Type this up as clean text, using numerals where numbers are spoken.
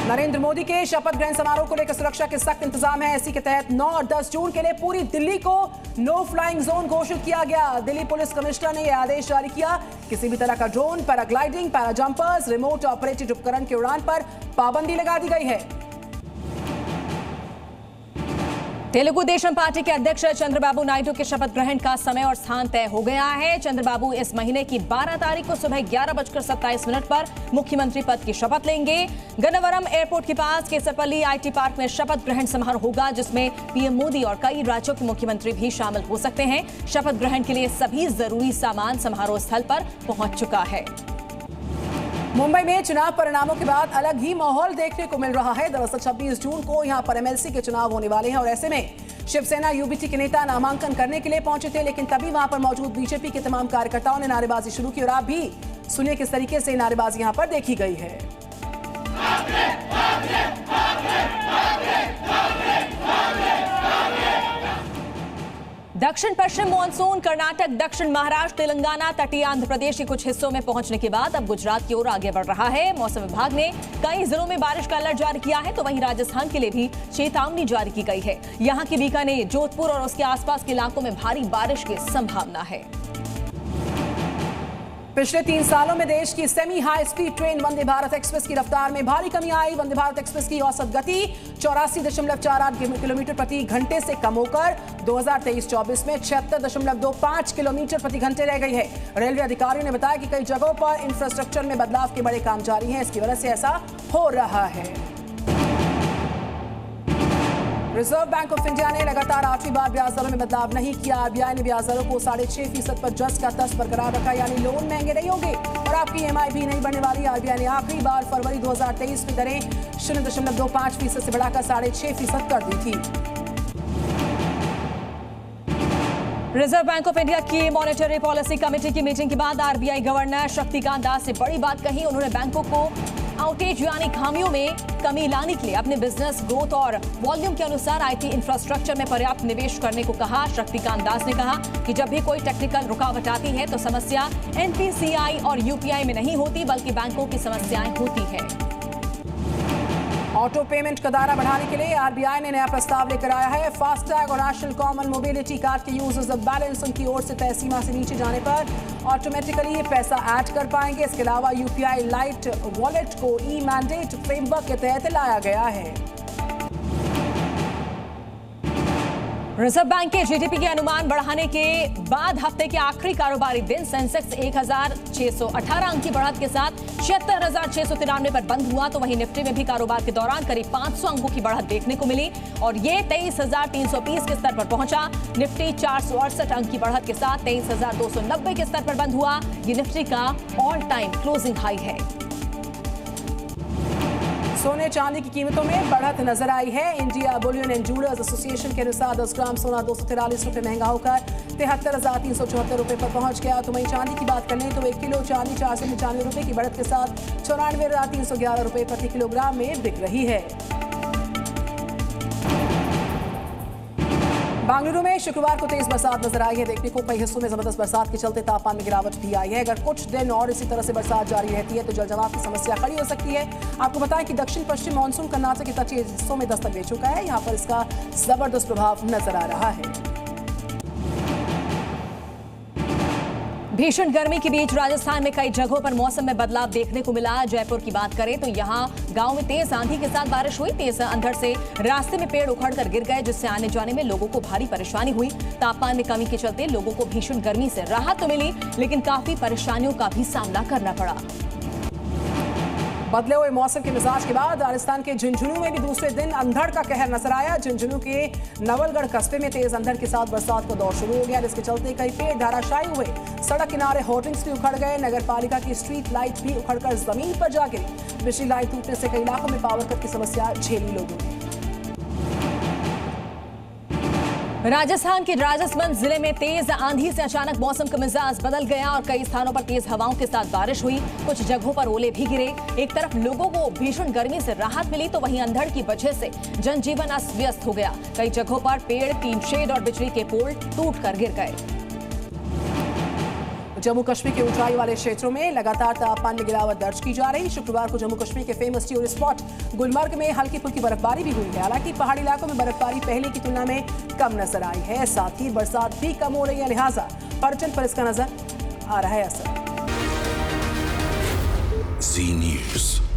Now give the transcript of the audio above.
नरेंद्र मोदी के शपथ ग्रहण समारोह को लेकर सुरक्षा के सख्त इंतजाम है। इसी के तहत 9 और 10 जून के लिए पूरी दिल्ली को नो फ्लाइंग जोन घोषित किया गया। दिल्ली पुलिस कमिश्नर ने यह आदेश जारी किया। किसी भी तरह का ड्रोन, पैराग्लाइडिंग, पैराजंपर्स, रिमोट ऑपरेटेड उपकरण के उड़ान पर पाबंदी लगा दी गई है। तेलुगु देशम पार्टी के अध्यक्ष चंद्रबाबू नायडू के शपथ ग्रहण का समय और स्थान तय हो गया है। चंद्रबाबू इस महीने की 12 तारीख को सुबह 11:27 पर मुख्यमंत्री पद की शपथ लेंगे। गन्नवरम एयरपोर्ट के पास केसरपल्ली आईटी पार्क में शपथ ग्रहण समारोह होगा, जिसमें पीएम मोदी और कई राज्यों के मुख्यमंत्री भी शामिल हो सकते हैं। शपथ ग्रहण के लिए सभी जरूरी सामान समारोह स्थल पर पहुंच चुका है। मुंबई में चुनाव परिणामों के बाद अलग ही माहौल देखने को मिल रहा है। दरअसल 26 जून को यहां पर एमएलसी के चुनाव होने वाले हैं और ऐसे में शिवसेना यूबीटी के नेता नामांकन करने के लिए पहुंचे थे, लेकिन तभी वहां पर मौजूद बीजेपी के तमाम कार्यकर्ताओं ने नारेबाजी शुरू की और आप भी सुनिए किस तरीके से नारेबाजी यहां पर देखी गई है। दक्षिण पश्चिम मानसून कर्नाटक, दक्षिण महाराष्ट्र, तेलंगाना, तटीय आंध्र प्रदेश के कुछ हिस्सों में पहुंचने के बाद अब गुजरात की ओर आगे बढ़ रहा है। मौसम विभाग ने कई जिलों में बारिश का अलर्ट जारी किया है, तो वहीं राजस्थान के लिए भी चेतावनी जारी की गई है। यहां की बीकानेर, जोधपुर और उसके आसपास के इलाकों में भारी बारिश की संभावना है। पिछले 3 सालों में देश की semi high speed train Vande Bharat express की रफ्तार में भारी कमी आई। वंदे भारत एक्सप्रेस की औसत गति 84.48 किलोमीटर प्रति घंटे से कम होकर 2023-24 में 76.25 किलोमीटर प्रति घंटे रह गई है। रेलवे अधिकारियों ने बताया कि कई जगहों पर इंफ्रास्ट्रक्चर में बदलाव के बड़े काम जारी हैं, इसकी वजह से ऐसा हो रहा है। रिजर्व बैंक ऑफ इंडिया ने लगातार 8वीं बार ब्याज दरों में बदलाव नहीं किया। आरबीआई ने ब्याज दरों को 6.5% पर जस का तस बरकरार रखा, यानी लोन महंगे नहीं होंगे और आपकी ईएमआई भी नहीं बढ़ने वाली। आरबीआई ने आखिरी बार फरवरी 2023 में दरें 0.25% से बढ़ाकर 6.5% कर दी थी। रिजर्व बैंक ऑफ इंडिया की मॉनेटरी पॉलिसी कमेटी की मीटिंग के बाद आरबीआई गवर्नर शक्तिकांत दास ने बड़ी बात कही। उन्होंने बैंकों को आउटेज यानी खामियों में कमी लाने के लिए अपने बिजनेस ग्रोथ और वॉल्यूम के अनुसार आईटी इंफ्रास्ट्रक्चर में पर्याप्त निवेश करने को कहा। शक्तिकांत दास ने कहा कि जब भी कोई टेक्निकल रुकावट आती है तो समस्या एनपीसीआई और यूपीआई में नहीं होती, बल्कि बैंकों की समस्याएं होती है। ऑटो पेमेंट का दायरा बढ़ाने के लिए आरबीआई ने नया प्रस्ताव लेकर आया है। फास्टैग और नेशनल कॉमन मोबिलिटी कार्ड के यूजर्स अब बैलेंस उनकी ओर से तय सीमा से नीचे जाने पर ऑटोमेटिकली ये पैसा ऐड कर पाएंगे। इसके अलावा यूपीआई लाइट वॉलेट को ई मैंडेट फ्रेमवर्क के तहत लाया गया है। रिजर्व बैंक के जीडीपी के अनुमान बढ़ाने के बाद हफ्ते के आखिरी कारोबारी दिन सेंसेक्स 1618 अंक की बढ़त के साथ 76,693 पर बंद हुआ, तो वहीं निफ्टी में भी कारोबार के दौरान करीब 500 अंकों की बढ़त देखने को मिली और ये 23,330 के स्तर पर पहुंचा। निफ्टी 468 अंक की बढ़त के साथ 23,290 के स्तर पर बंद हुआ। ये निफ्टी का ऑल टाइम क्लोजिंग हाई है। सोने चांदी की कीमतों में बढ़त नजर आई है। India Boolean and jewellers association के अनुसार 10 ग्राम सोना 243 रुपए महंगा होकर 73,374 रुपए पर पहुंच गया। तो वहीं चांदी की बात कर लें तो 1 किलो चांदी 495 रुपए की बढ़त के साथ 94,311 रुपए प्रति किलोग्राम में बिक रही है। बेंगलुरु में शुक्रवार को तेज बरसात नजर आई है। देखने को कई हिस्सों में जबरदस्त बरसात के चलते तापमान में गिरावट भी आई है। अगर कुछ दिन और इसी तरह से बरसात जारी रहती है तो जलजमाव की समस्या खड़ी हो सकती है। आपको बताएं कि दक्षिण पश्चिम मानसून कर्नाटक के तटीय हिस्सों में दस्तक दे चुका है। यहां पर इसका जबरदस्त प्रभाव नजर आ रहा है। भीषण गर्मी के बीच राजस्थान में कई जगहों पर मौसम में बदलाव देखने को मिला। जयपुर की बात करें तो यहां गांव में तेज आंधी के साथ बारिश हुई। तेज अंधड़ से रास्ते में पेड़ उखड़कर गिर गए, जिससे आने जाने में लोगों को भारी परेशानी हुई। तापमान में कमी के चलते लोगों को भीषण गर्मी से राहत तो मिली, लेकिन काफी परेशानियों का भी सामना करना पड़ा। बदले हुए मौसम के मिजाज के बाद राजस्थान के झुंझुनू में भी दूसरे दिन अंधड़ का कहर नजर आया। झुंझुनू के नवलगढ़ कस्बे में तेज अंधड़ के साथ बरसात का दौर शुरू हो गया, जिसके चलते कई पेड़ धराशायी हुए। सड़क किनारे होर्डिंग्स भी उखड़ गए। नगर पालिका की स्ट्रीट लाइट भी उखड़कर जमीन पर जा गिरी। बिजली लाइन टूटने से कई इलाकों में पावर कट की समस्या झेली लोगों ने। राजस्थान के राजसमंद जिले में तेज आंधी से अचानक मौसम का मिजाज बदल गया और कई स्थानों पर तेज हवाओं के साथ बारिश हुई। कुछ जगहों पर ओले भी गिरे। एक तरफ लोगों को भीषण गर्मी से राहत मिली, तो वहीं अंधड़ की वजह से जनजीवन अस्त व्यस्त हो गया। कई जगहों पर पेड़, टीन शेड और बिजली के पोल टूटकर गिर गए। जम्मू कश्मीर के ऊंचाई वाले क्षेत्रों में लगातार तापमान में गिरावट दर्ज की जा रही। शुक्रवार को जम्मू कश्मीर के फेमस टूरिस्ट स्पॉट गुलमर्ग में हल्की फुल्की बर्फबारी भी हुई है। हालांकि पहाड़ी इलाकों में बर्फबारी पहले की तुलना में कम नजर आई है। साथ ही बरसात भी कम हो रही है, लिहाजा पर्यटन पर इसका नजर आ रहा है असर। Z News।